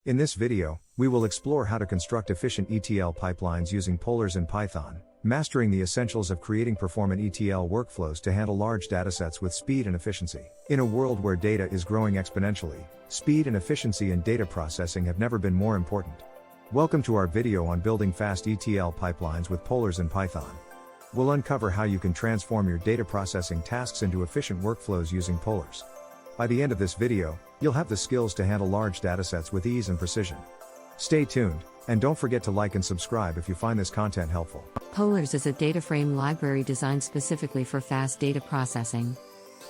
In this video, we will explore how to construct efficient ETL pipelines using polars in Python, mastering the essentials of creating performant ETL workflows to handle large datasets with speed and efficiency. In a world where data is growing exponentially, speed and efficiency in data processing have never been more important. Welcome to our video on building fast ETL pipelines with polars in Python. We'll uncover how you can transform your data processing tasks into efficient workflows using polars. By the end of this video, you'll have the skills to handle large datasets with ease and precision. Stay tuned, and don't forget to like and subscribe if you find this content helpful. Polars is a DataFrame library designed specifically for fast data processing.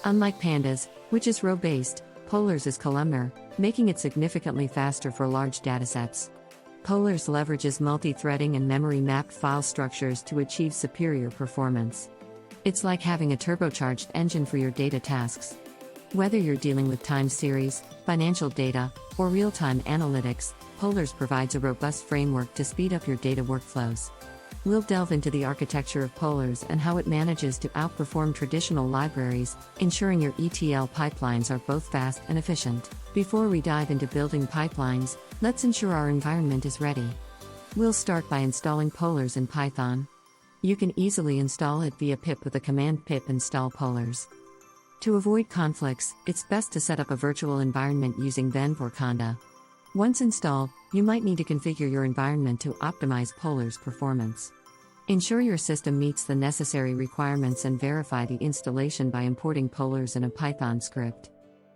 Unlike Pandas, which is row-based, polars is columnar, making it significantly faster for large datasets. Polars leverages multi-threading and memory-mapped file structures to achieve superior performance. It's like having a turbocharged engine for your data tasks. Whether you're dealing with time series, financial data, or real-time analytics, polars provides a robust framework to speed up your data workflows. We'll delve into the architecture of polars and how it manages to outperform traditional libraries, ensuring your ETL pipelines are both fast and efficient. Before we dive into building pipelines, let's ensure our environment is ready. We'll start by installing polars in Python. You can easily install it via pip with the command pip install polars. To avoid conflicts, it's best to set up a virtual environment using venv or conda. Once installed, you might need to configure your environment to optimize polars performance. Ensure your system meets the necessary requirements and verify the installation by importing polars in a Python script.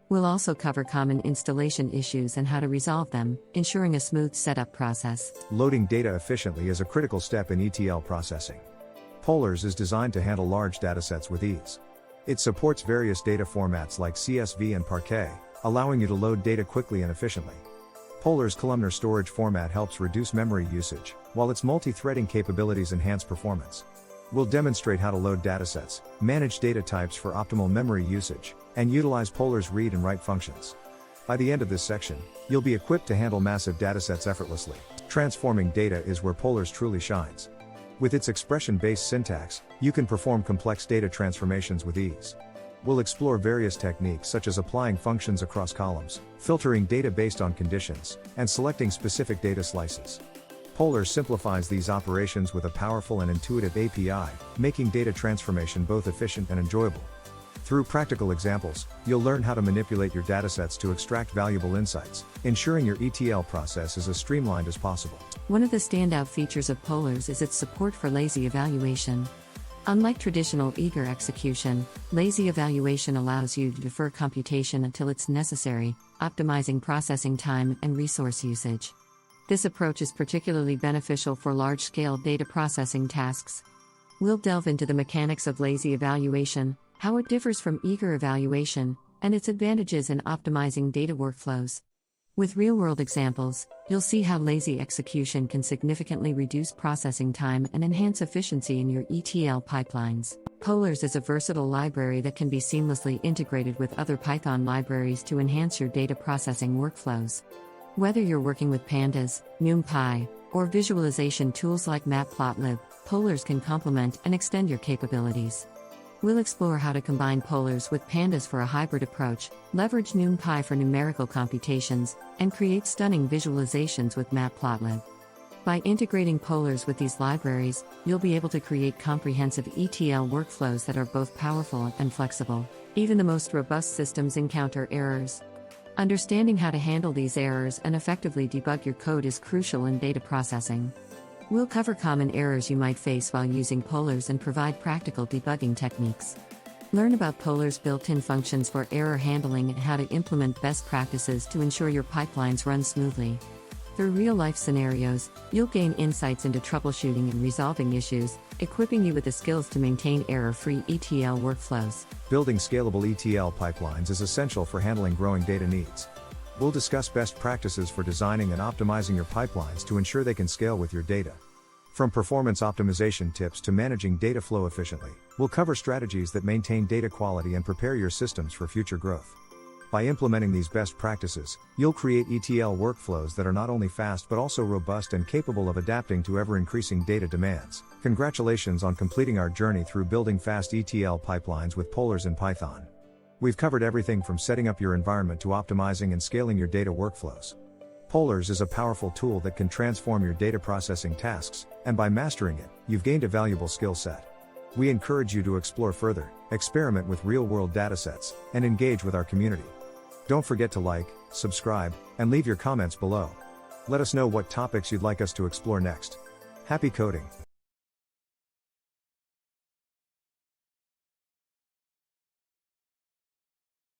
We'll also cover common installation issues and how to resolve them, ensuring a smooth setup process. Loading data efficiently is a critical step in ETL processing. Polars is designed to handle large datasets with ease. It supports various data formats like CSV and Parquet, allowing you to load data quickly and efficiently. Polars' columnar storage format helps reduce memory usage, while its multi-threading capabilities enhance performance. We'll demonstrate how to load datasets, manage data types for optimal memory usage, and utilize polars' read and write functions. By the end of this section, you'll be equipped to handle massive datasets effortlessly. Transforming data is where polars truly shines. With its expression-based syntax, you can perform complex data transformations with ease. We'll explore various techniques such as applying functions across columns, filtering data based on conditions, and selecting specific data slices. Polars simplifies these operations with a powerful and intuitive API, making data transformation both efficient and enjoyable. Through practical examples, you'll learn how to manipulate your datasets to extract valuable insights, ensuring your ETL process is as streamlined as possible. One of the standout features of polars is its support for lazy evaluation. Unlike traditional eager execution, lazy evaluation allows you to defer computation until it's necessary, optimizing processing time and resource usage. This approach is particularly beneficial for large-scale data processing tasks. We'll delve into the mechanics of lazy evaluation, how it differs from eager evaluation, and its advantages in optimizing data workflows. With real-world examples, you'll see how lazy execution can significantly reduce processing time and enhance efficiency in your ETL pipelines. Polars is a versatile library that can be seamlessly integrated with other Python libraries to enhance your data processing workflows. Whether you're working with Pandas, NumPy, or visualization tools like Matplotlib, polars can complement and extend your capabilities. We'll explore how to combine polars with Pandas for a hybrid approach, leverage NumPy for numerical computations, and create stunning visualizations with Matplotlib. By integrating polars with these libraries, you'll be able to create comprehensive ETL workflows that are both powerful and flexible. Even the most robust systems encounter errors. Understanding how to handle these errors and effectively debug your code is crucial in data processing. We'll cover common errors you might face while using polars and provide practical debugging techniques. Learn about polars' built-in functions for error handling and how to implement best practices to ensure your pipelines run smoothly. Through real-life scenarios, you'll gain insights into troubleshooting and resolving issues, equipping you with the skills to maintain error-free ETL workflows. Building scalable ETL pipelines is essential for handling growing data needs. We'll discuss best practices for designing and optimizing your pipelines to ensure they can scale with your data. From performance optimization tips to managing data flow efficiently, we'll cover strategies that maintain data quality and prepare your systems for future growth. By implementing these best practices, you'll create ETL workflows that are not only fast but also robust and capable of adapting to ever-increasing data demands. Congratulations on completing our journey through building fast ETL pipelines with polars in Python. We've covered everything from setting up your environment to optimizing and scaling your data workflows. Polars is a powerful tool that can transform your data processing tasks, and by mastering it, you've gained a valuable skill set. We encourage you to explore further, experiment with real-world datasets, and engage with our community. Don't forget to like, subscribe, and leave your comments below. Let us know what topics you'd like us to explore next. Happy coding!